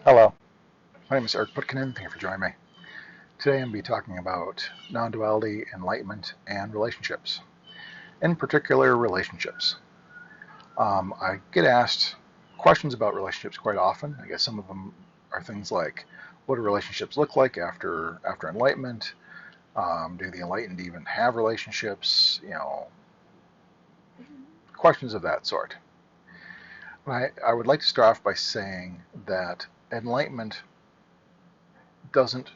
Hello, my name is Putkonen. Thank you for joining me. Today I'm going to be talking about non-duality, enlightenment, and relationships. In particular, relationships. I get asked questions about relationships quite often. I guess some of them are things like, what do relationships look like after enlightenment? Do the enlightened even have relationships? Questions of that sort. I would like to start off by saying that enlightenment doesn't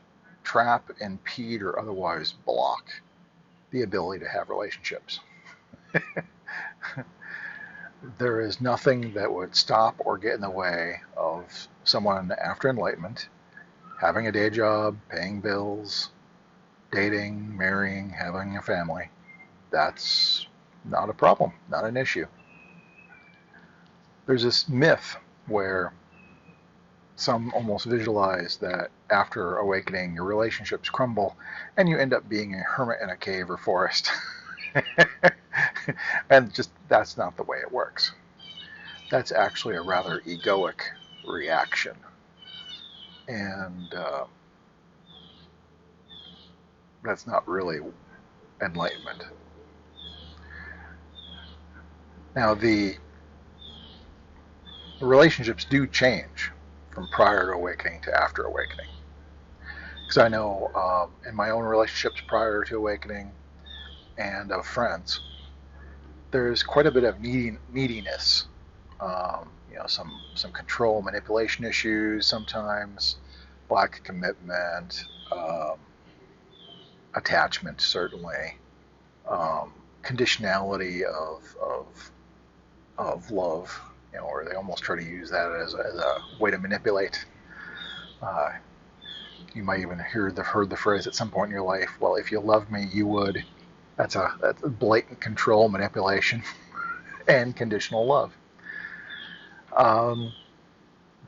trap, impede, or otherwise block the ability to have relationships. There is nothing that would stop or get in the way of someone after enlightenment having a day job, paying bills, dating, marrying, having a family. That's not a problem, not an issue. There's this myth where some almost visualize that after awakening, your relationships crumble and you end up being a hermit in a cave or forest. And just that's not the way it works. That's actually a rather egoic reaction. And that's not really enlightenment. Now, the relationships do change from prior to awakening to after awakening. Because I know in my own relationships prior to awakening and of friends, there's quite a bit of neediness. Some control, manipulation issues sometimes, lack of commitment, attachment certainly, conditionality of love, or they almost try to use that as a way to manipulate. You might even heard the phrase at some point in your life, well, if you loved me, you would. That's a blatant control, manipulation, and conditional love.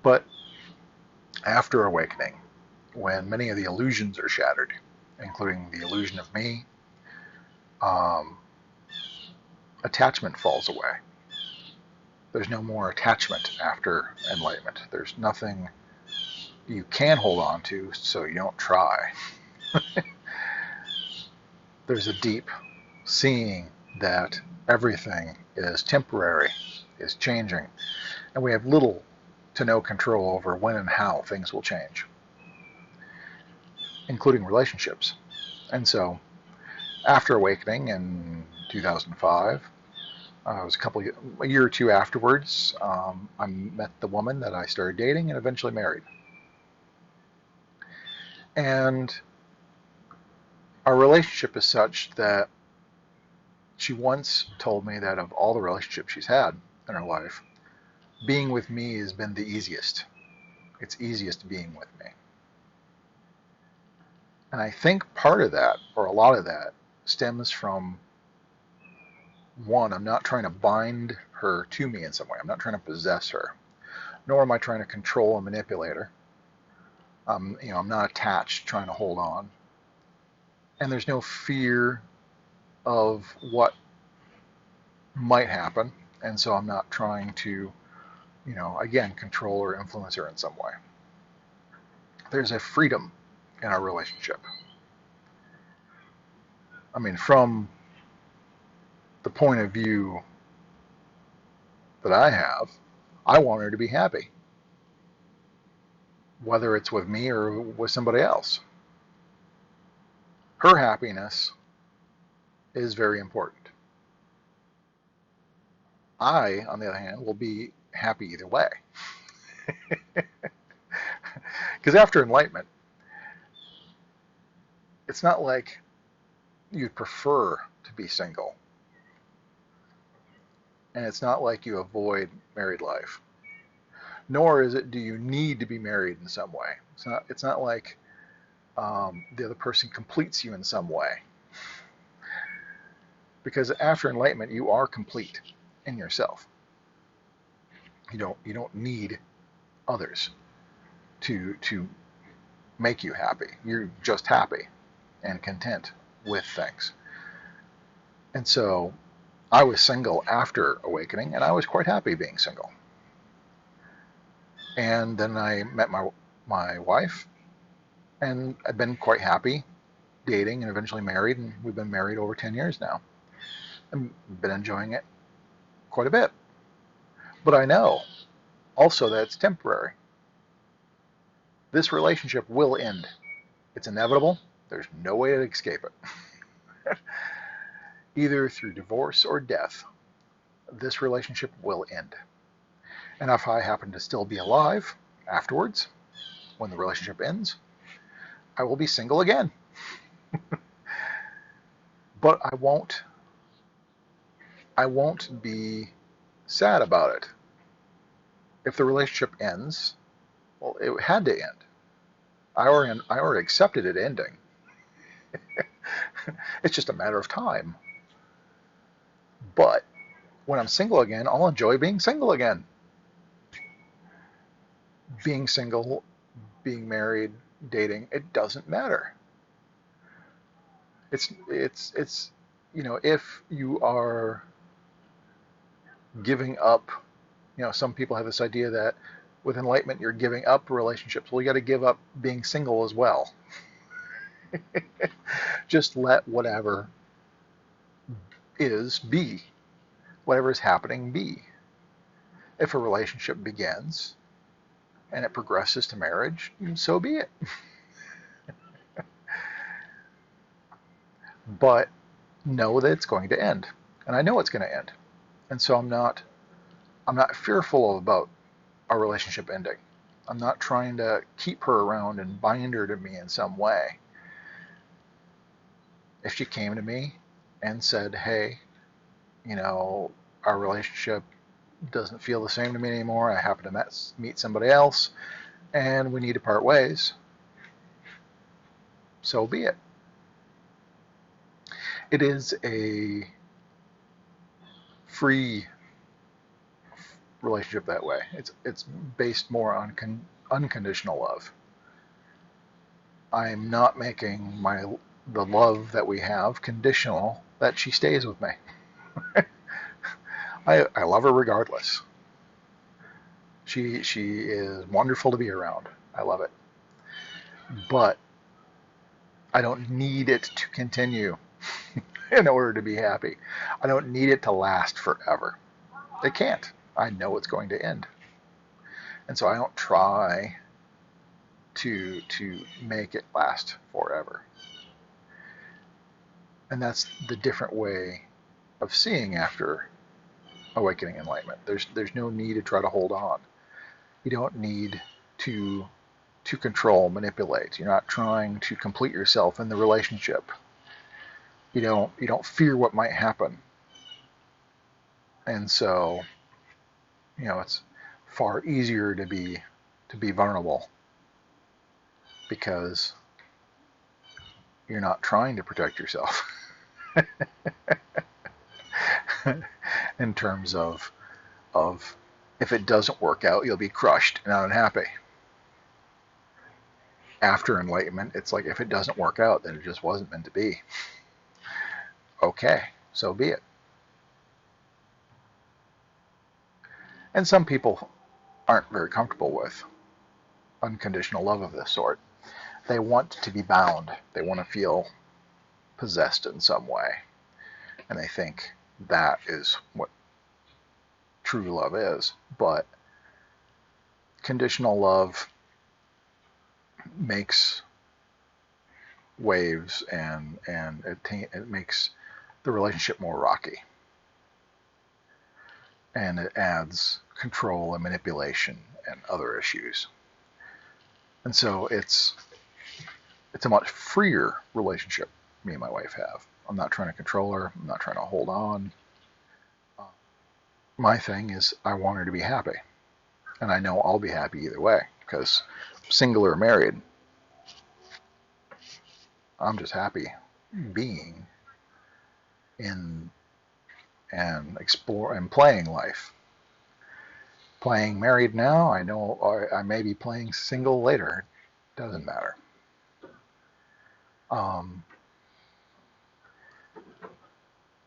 But after awakening, when many of the illusions are shattered, including the illusion of me, attachment falls away. There's no more attachment after enlightenment. There's nothing you can hold on to, so you don't try. There's a deep seeing that everything is temporary, is changing, and we have little to no control over when and how things will change, including relationships. And so, after awakening in 2005, it was a year or two afterwards, I met the woman that I started dating and eventually married. And our relationship is such that she once told me that of all the relationships she's had in her life, being with me has been the easiest. It's easiest being with me. And I think part of that, or a lot of that, stems from, one, I'm not trying to bind her to me in some way. I'm not trying to possess her, nor am I trying to control and manipulate her. I'm not attached, trying to hold on. And there's no fear of what might happen, and so I'm not trying to, again, control or influence her in some way. There's a freedom in our relationship. I mean, from the point of view that I have, I want her to be happy, whether it's with me or with somebody else. Her happiness is very important. I, on the other hand, will be happy either way. Because after enlightenment, it's not like you'd prefer to be single. And it's not like you avoid married life. Nor is it do you need to be married in some way. It's not like the other person completes you in some way. Because after enlightenment, you are complete in yourself. You don't need others to make you happy. You're just happy and content with things. And so I was single after awakening, and I was quite happy being single. And then I met my wife, and I've been quite happy dating and eventually married, and we've been married over 10 years now. I've been enjoying it quite a bit. But I know also that it's temporary. This relationship will end. It's inevitable. There's no way to escape it. Either through divorce or death, this relationship will end. And if I happen to still be alive afterwards, when the relationship ends, I will be single again. But I won't be sad about it. If the relationship ends, well, it had to end. I already accepted it ending. It's just a matter of time. But when I'm single again, I'll enjoy being single again. Being single, being married, dating, it doesn't matter. It's if you are giving up, some people have this idea that with enlightenment you're giving up relationships. Well, you got to give up being single as well. Just let whatever is be. Whatever is happening be. If a relationship begins and it progresses to marriage, so be it. But know that it's going to end. And I know it's going to end. And so I'm not fearful about our relationship ending. I'm not trying to keep her around and bind her to me in some way. If she came to me and said, hey, our relationship doesn't feel the same to me anymore, I happen to meet somebody else, and we need to part ways, so be it. It is a free relationship that way. It's based more on unconditional love. I'm not making the love that we have conditional that she stays with me. I love her regardless. She is wonderful to be around. I love it. But I don't need it to continue in order to be happy. I don't need it to last forever. It can't. I know it's going to end. And so I don't try to make it last forever. And that's the different way of seeing after awakening enlightenment. There's no need to try to hold on. You don't need to control, manipulate. You're not trying to complete yourself in the relationship. You don't fear what might happen. And so, it's far easier to be vulnerable because you're not trying to protect yourself. In terms of if it doesn't work out, you'll be crushed and unhappy. After enlightenment, it's like if it doesn't work out, then it just wasn't meant to be. Okay, so be it. And some people aren't very comfortable with unconditional love of this sort. They want to be bound. They want to feel possessed in some way. And they think that is what true love is. But conditional love makes waves, and it makes the relationship more rocky. And it adds control and manipulation and other issues. And so it's a much freer relationship me and my wife have. I'm not trying to control her. I'm not trying to hold on. My thing is I want her to be happy. And I know I'll be happy either way, because single or married, I'm just happy being in and explore and playing life. Playing married now, I know I may be playing single later. It doesn't matter.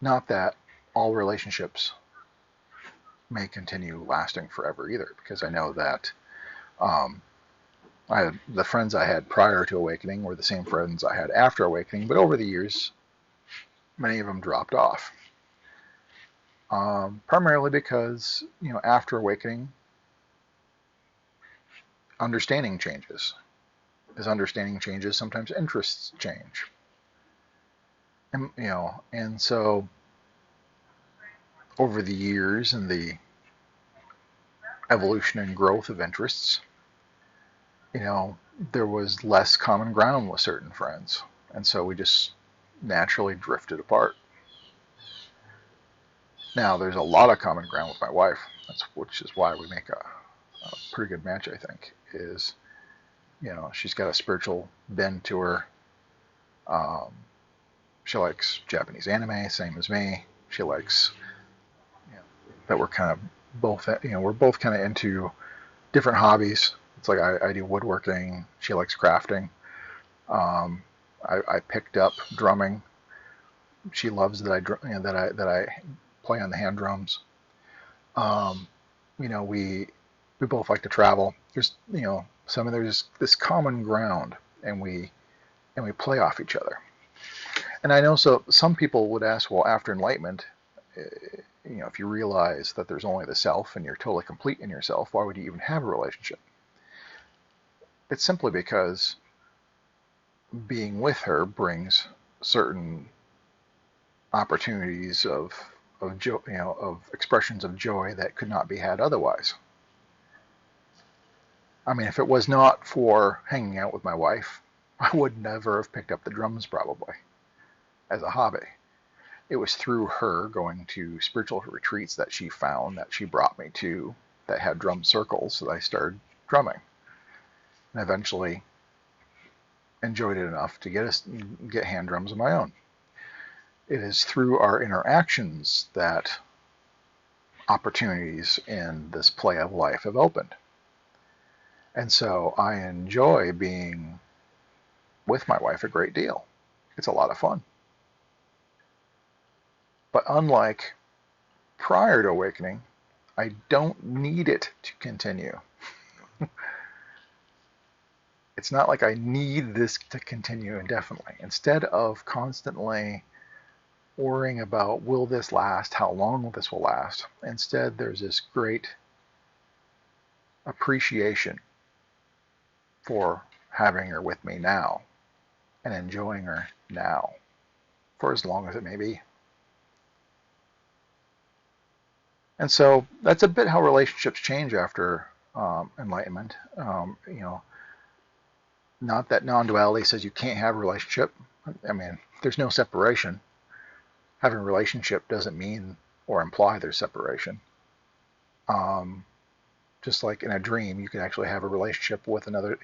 Not that all relationships may continue lasting forever either, because I know that Um, the friends I had prior to awakening were the same friends I had after awakening, but over the years, many of them dropped off. Primarily because, after awakening, understanding changes. As understanding changes, sometimes interests change. And so over the years and the evolution and growth of interests, there was less common ground with certain friends. And so we just naturally drifted apart. Now, there's a lot of common ground with my wife, which is why we make a pretty good match, I think, is, she's got a spiritual bend to her. She likes Japanese anime, same as me. She likes, that we're kind of both, we're both kind of into different hobbies. It's like I do woodworking. She likes crafting. I picked up drumming. She loves that I play on the hand drums. We both like to travel. There's there's this common ground, and we play off each other. And I know some people would ask, well, after enlightenment, if you realize that there's only the self and you're totally complete in yourself, why would you even have a relationship? It's simply because being with her brings certain opportunities of joy, of expressions of joy that could not be had otherwise. I mean, if it was not for hanging out with my wife, I would never have picked up the drums probably as a hobby. It was through her going to spiritual retreats that she found, that she brought me to, that had drum circles, that I started drumming. And eventually enjoyed it enough to get hand drums of my own. It is through our interactions that opportunities in this play of life have opened. And so I enjoy being with my wife a great deal. It's a lot of fun. But unlike prior to awakening, I don't need it to continue. It's not like I need this to continue indefinitely. Instead of constantly worrying about, will this last, how long this will last, instead there's this great appreciation for having her with me now and enjoying her now for as long as it may be. And so that's a bit how relationships change after enlightenment. Not that non-duality says you can't have a relationship. I mean, there's no separation. Having a relationship doesn't mean or imply there's separation. Just like in a dream, you can actually have a relationship with another,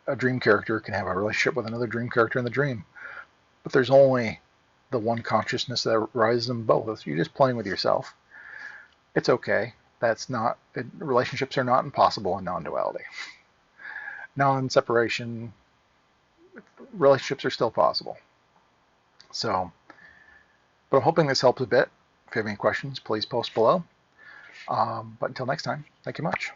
a dream character can have a relationship with another dream character in the dream. But there's only the one consciousness that arises in both. You're just playing with yourself. It's okay. Relationships are not impossible in non-duality. Non-separation, relationships are still possible. So, but I'm hoping this helps a bit. If you have any questions, please post below. But until next time, thank you much.